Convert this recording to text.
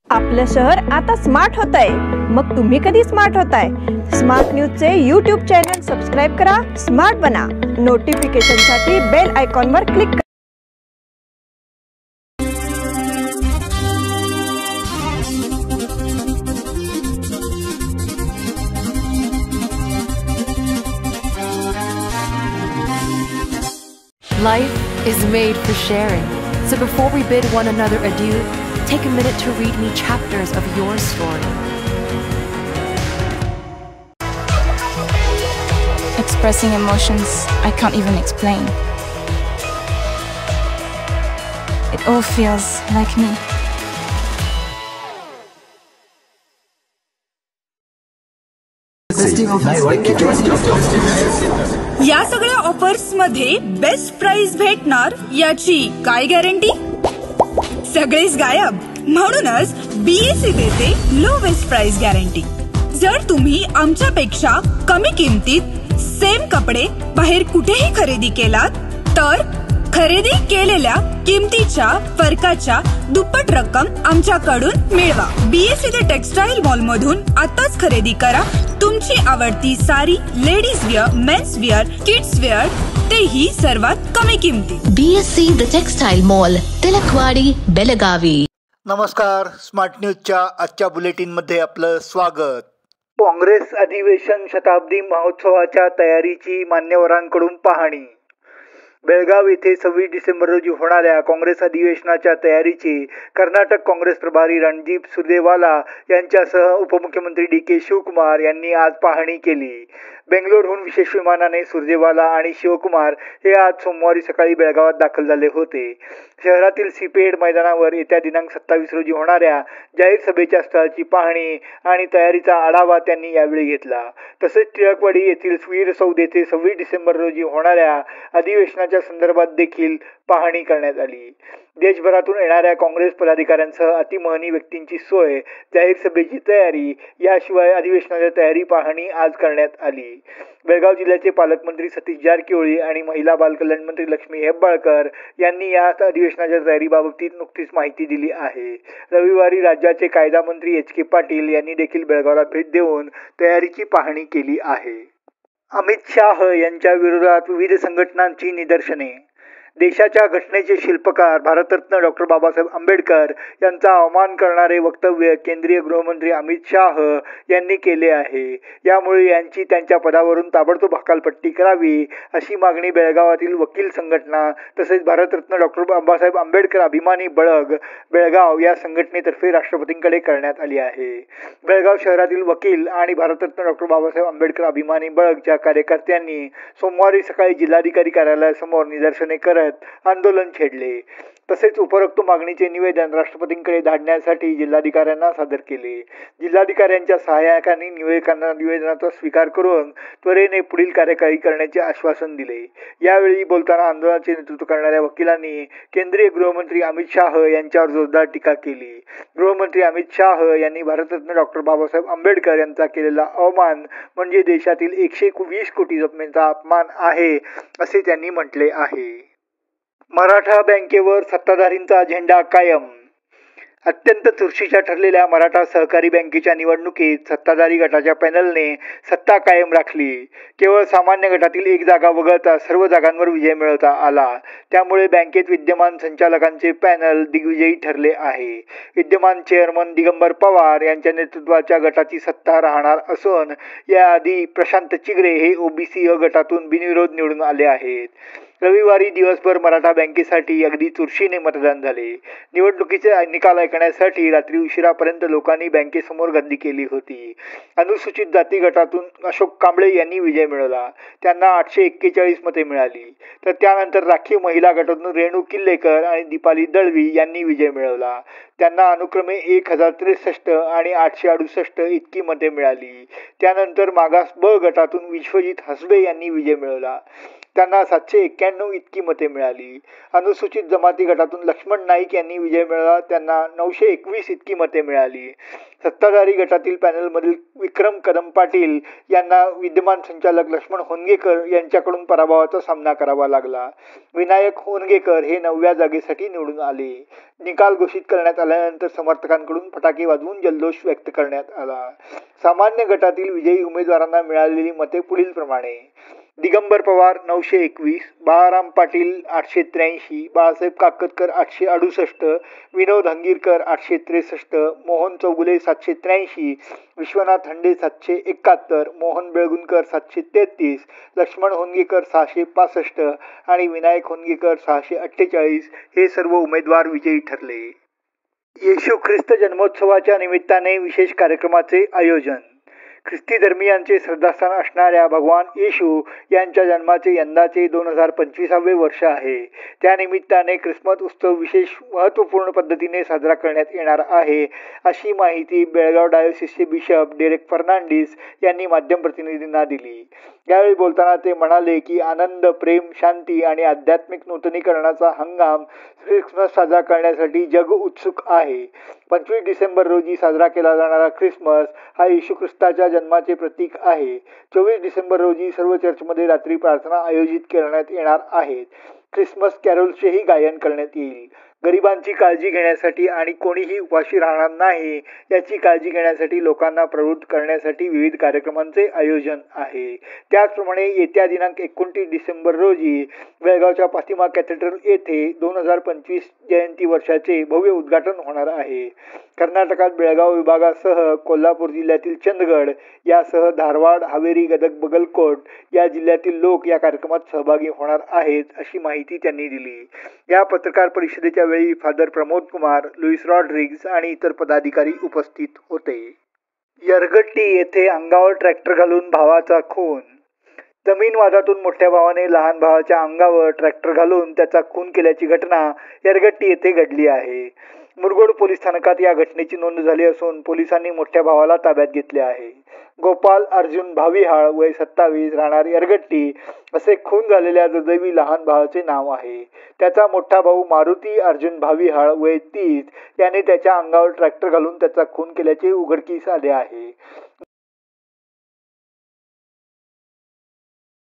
आपलं शहर आता स्मार्ट होतंय. मग तुम्ही कधी स्मार्ट होताय? स्मार्ट न्यूजचे YouTube चॅनल सबस्क्राइब करा, स्मार्ट बना. नोटिफिकेशनसाठी बेल आयकॉनवर क्लिक करा. Life is made for sharing. So before we bid one another adieu, take a minute to read me chapters of your story. Expressing emotions I can't even explain. It all feels like me. या सगळ्या offers मध्ये best price भेटणार याची काय guarantee? सगळेच गायब. म्हणूनच BSc देते लोवेस्ट प्राइस गॅरंटी. जर तुम्ही आमच्यापेक्षा कमी किमतीत सेम कपडे बाहेर कुठेही खरेदी केलात तर खरेदी केलेल्या किमतीच्या फरकाच्या दुप्पट रक्कम आमच्याकडून मिळवा. बीएससी द टेक्सटाईल मॉल मधून आताच खरेदी करा तुमची आवडती sari, ladies wear, men's wear, kids wear, तेही सर्वात कमी किमतीत. BSC the textile mall, Tilakwadi, Belagavi. नमस्कार. स्मार्ट न्यूजच्या आजच्या बुलेटिनमध्ये आपलं स्वागत. काँग्रेस अधिवेशन शताब्दी महोत्सवाच्या तयारीची मान्यवरांकडून पाहणी. बेळगाव येथे 26 डिसेंबर रोजी होणाऱ्या काँग्रेस अधिवेशनाच्या तयारीची कर्नाटक काँग्रेस प्रभारी रणदीप सुर्जेवाला यांच्यासह उपमुख्यमंत्री DK शिवकुमार यांनी आज पाहणी केली. बेंगलोरहून विशेष विमानाने सुर्जेवाला आणि शिवकुमार हे आज सोमवारी सकाळी बेळगावात दाखल झाले होते. शहरातील सीपेड मैदानावर येत्या दिनांक 27 रोजी होणाऱ्या जाहीर सभेच्या स्थळाची पाहणी आणि तयारीचा आढावा त्यांनी यावेळी घेतला. तसेच टिळकवाडी येथील वीर सौद येथे 26 डिसेंबर रोजी होणाऱ्या अधिवेशनाच्या संदर्भात देखील पाहणी करण्यात आली. देशभरातून येणाऱ्या काँग्रेस पदाधिकाऱ्यांसह अतिमहनी व्यक्तींची सोय, जाहीर सभेची तयारी याशिवाय अधिवेशनाची तयारी पाहणी आज करण्यात आली. बेळगाव जिल्ह्याचे पालकमंत्री सतीश जारकिहोळी आणि महिला बालकल्याण मंत्री लक्ष्मी हेब्बाळकर यांनी या अधिवेशनाच्या तयारीबाबतीत नुकतीच माहिती दिली आहे. रविवारी राज्याचे कायदा मंत्री HK पाटील यांनी देखील बेळगावला भेट देऊन तयारीची पाहणी केली आहे. अमित शाह यांच्या विरोधात विविध संघटनांची निदर्शने. देशाच्या घटनेचे शिल्पकार भारतरत्न डॉक्टर बाबासाहेब आंबेडकर यांचा अवमान करणारे वक्तव्य केंद्रीय गृहमंत्री अमित शाह यांनी केले आहे. यामुळे यांची त्यांच्या पदावरून ताबडतोब हकालपट्टी करावी अशी मागणी बेळगावातील वकील संघटना तसेच भारतरत्न डॉक्टर बाबासाहेब आंबेडकर अभिमानी बळग बेळगाव या संघटनेतर्फे राष्ट्रपतींकडे करण्यात आली आहे. बेळगाव शहरातील वकील आणि भारतरत्न डॉक्टर बाबासाहेब आंबेडकर अभिमानी बळगच्या कार्यकर्त्यांनी सोमवारी सकाळी जिल्हाधिकारी कार्यालयासमोर निदर्शने करत आंदोलन छेडले. तसेच उपरोक्त मागणीचे निवेदन राष्ट्रपतींकडे धाडण्यासाठी जिल्हाधिकाऱ्यांना सादर केले. जिल्हाधिकाऱ्यांच्या सहाय्यकांनी निवेदनाचा स्वीकार करून त्वरेने पुढील कार्यवाही करण्याचे आश्वासन दिले. यावेळी बोलताना आंदोलनाचे नेतृत्व करणाऱ्या वकिलांनी केंद्रीय गृहमंत्री अमित शाह यांच्यावर जोरदार टीका केली. गृहमंत्री अमित शाह यांनी भारतरत्न डॉक्टर बाबासाहेब आंबेडकर यांचा केलेला अवमान म्हणजे देशातील 120 कोटी जखमींचा अपमान आहे असे त्यांनी म्हटले आहे. मराठा बँकेवर सत्ताधारींचा झेंडा कायम. अत्यंत चुरशीच्या ठरलेल्या मराठा सहकारी बँकेच्या निवडणुकीत सत्ताधारी गटाच्या पॅनलने सत्ता कायम राखली. केवळ सामान्य गटातील एक जागा वगळता सर्व जागांवर विजय मिळवता आला. त्यामुळे बँकेत विद्यमान संचालकांचे पॅनल दिग्विजयी ठरले आहे. विद्यमान चेअरमन दिगंबर पवार यांच्या नेतृत्वाच्या गटाची सत्ता राहणार असून याआधी प्रशांत चिगरे हे OBC अ गटातून बिनविरोध निवडून आले आहेत. रविवारी दिवसभर मराठा बँकेसाठी अगदी चुरशीने मतदान झाले. निवडणुकीचे निकाल ऐकण्यासाठी रात्री उशिरापर्यंत लोकांनी बँकेसमोर गर्दी केली होती. अनुसूचित जाती गटातून अशोक कांबळे यांनी विजय मिळवला. त्यांना 841 मते मिळाली. तर त्यानंतर राखीव महिला गटातून रेणू किल्लेकर आणि दीपाली दळवी यांनी विजय मिळवला. त्यांना अनुक्रमे 1063 आणि 868 इतकी मते मिळाली. त्यानंतर मागास ब गटातून विश्वजित हसबे यांनी विजय मिळवला. त्यांना 791 इतकी मते मिळाली. अनुसूचित जमाती गटातून लक्ष्मण नाईक यांनी विजय मिळवला. त्यांना 921 इतकी मते मिळाली. सत्ताधारी गटातील पॅनलमधील विक्रम कदम पाटील यांना विद्यमान संचालक लक्ष्मण होनगेकर यांच्याकडून पराभवाचा सामना करावा लागला. विनायक होनगेकर हे 9व्या जागेसाठी निवडून आले. निकाल घोषित करण्यात आल्यानंतर समर्थकांकडून फटाके वाजवून जल्लोष व्यक्त करण्यात आला. सामान्य गटातील विजयी उमेदवारांना मिळालेली मते पुढील प्रमाणे: दिगंबर पवार 921, बाळाराम पाटील 883, बाळासाहेब काकतकर 868, विनोद हंगीरकर 863, मोहन चौगुले 783, विश्वनाथ हंडे 771, मोहन बेळगुणकर 733, लक्ष्मण होनगेकर 665 आणि विनायक होनगेकर 648 हे सर्व उमेदवार विजयी ठरले. येशू ख्रिस्त जन्मोत्सवाच्या निमित्ताने विशेष कार्यक्रमाचे आयोजन. ख्रिस्ती धर्मियांचे श्रद्धास्थान असणाऱ्या भगवान येशू यांच्या जन्माचे यंदाचे 2025वे वर्ष आहे. त्यानिमित्ताने ख्रिसमस उत्सव विशेष महत्त्वपूर्ण पद्धतीने साजरा करण्यात येणार आहे, अशी माहिती बेळगाव डायोसिसचे बिशप डेरेक फर्नांडिस यांनी माध्यम प्रतिनिधींना दिली. यावेळी बोलताना ते म्हणाले की आनंद, प्रेम, शांती आणि आध्यात्मिक नूतनीकरणाचा हंगाम ख्रिसमस साजरा करण्यासाठी जग उत्सुक आहे. 25 डिसेंबर रोजी साजरा केला जाणारा ख्रिसमस हा येशू ख्रिस्ताच्या जन्माचे प्रतीक आहे. 24 डिसेंबर रोजी सर्व चर्चमध्ये रात्री प्रार्थना आयोजित करण्यात येणार आहेत. ख्रिसमस कॅरोल्सचेही गायन करण्यात येईल. गरिबांची काळजी घेण्यासाठी आणि कोणीही उपाशी राहणार नाही याची काळजी घेण्यासाठी लोकांना प्रवृत्त करण्यासाठी विविध कार्यक्रमांचे आयोजन आहे. त्याचप्रमाणे येत्या दिनांक 29 डिसेंबर रोजी बेळगावच्या फातिमा कॅथेड्रल येथे 2025 जयंती वर्षाचे भव्य उद्घाटन होणार आहे. कर्नाटकात बेळगाव विभागासह कोल्हापूर जिल्ह्यातील चंदगड यासह धारवाड, हावेरी, गदग, बगलकोट या जिल्ह्यातील लोक या कार्यक्रमात सहभागी होणार आहेत, अशी माहिती त्यांनी दिली. या पत्रकार परिषदेच्या वेळी father Pramod Kumar, Luis Rodrigues आणि इतर पदाधिकारी उपस्थित होते. यरगट्टी येथे अंगावर ट्रॅक्टर घालून भावाचा खून. जमीन वादातून मोठ्या भावाने लहान भावाच्या अंगावर ट्रॅक्टर घालून त्याचा खून केल्याची घटना यरगट्टी येथे घडली आहे. मुरगोड पोलीस स्थानकात या घटनेची नोंद झाली असून पोलिसांनी मोठ्या भावाला ताब्यात घेतले आहे. गोपाल अर्जुन भाविहाळ वय 27 राहणार यरगट्टी असे खून झालेल्या दुर्दैवी लहान भावाचे नाव आहे. त्याचा मोठा भाऊ मारुती अर्जुन भाविहाळ वय 30 याने त्याच्या अंगावर ट्रॅक्टर घालून त्याचा खून केल्याचे उघडकीस आले आहे.